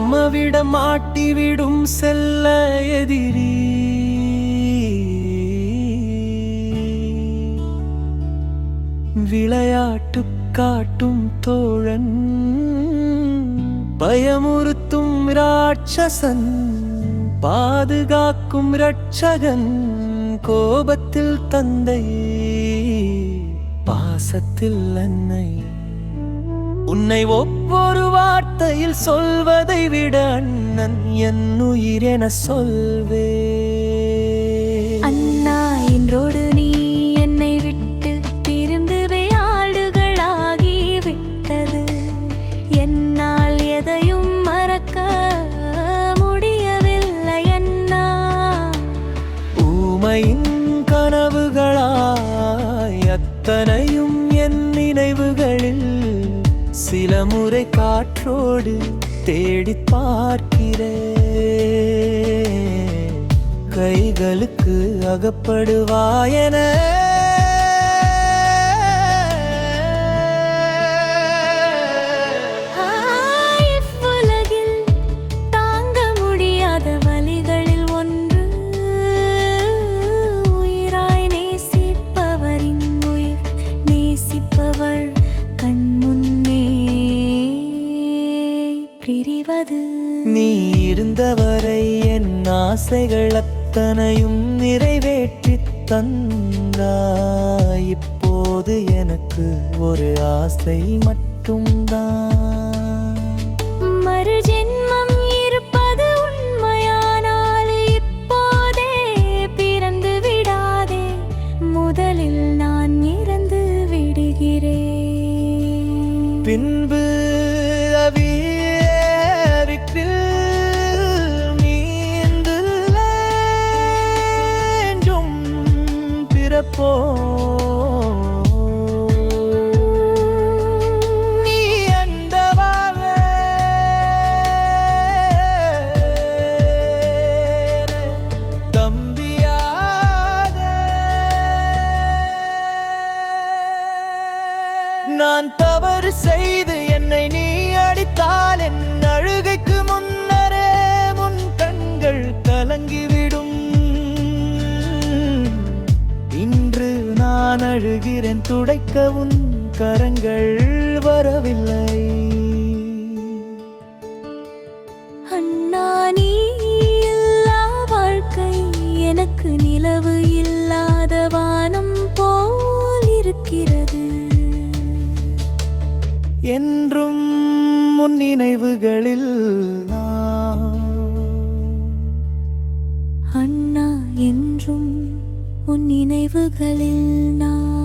நம்மவிட மாட்டிவிடும் செல்ல எதிரி விளையாட்டு காட்டும் தோழன் பயமுறுத்தும் ராட்சசன் பாதுகாக்கும் இரட்சகன் கோபத்தில் தந்தை பாசத்தில் அன்னை உன்னை ஒவ்வொரு வார்த்தையில் சொல்வதை விட அண்ணன் என் உயிர் என சொல்வே அண்ணா என்றோடு நீ என்னை விட்டு திரும்பவே ஆண்டுகளாகி விட்டது என்னால் எதையும் மறக்க முடியவில்லை அண்ணா ஊமையின் கனவுகளாய் அத்தனையும் என் நினைவுகளில் சில முறை காற்றோடு தேடிப் பார்க்கிறேன் கைகளுக்கு அகப்படுவாயென இவ்வுலகில் தாங்க முடியாத வலிகளில் ஒன்று உயிராய் நேசிப்பவரின் உயிர் நேசிப்பவர் கண்முன்னே பிரிவது நீ இருந்தவரை என் ஆசைகள் அத்தனையும் நிறைவேற்றித் தந்தாய் இப்போது எனக்கு ஒரு ஆசை மட்டும்தான் மறு ஜென்மம் இருப்பது உண்மையானால் இப்போதே பிறந்து விடாதே முதலில் நான் இறந்து விடுகிறேன் பின்பு அவியரிப்பில் மீண்டும் பிறப்போ நீ அந்தவாக தம்பியாக நான் தவறு செய்து என்னை நீ அடித்தால் என் அழுகைக்கு முன்னரே முன் கண்கள் கலங்கிவிடும் இன்று நான் அழுகிறேன் துடைக்க உன் கரங்கள் வரவில்லை அண்ணா நீ இல்லா வாழ்க்கை எனக்கு நிலவு இல்லாத வானம் போல் இருக்கிறது என்றும் உன் நினைவுகளில் அண்ணா என்றும் உன் நினைவுகளில் நான்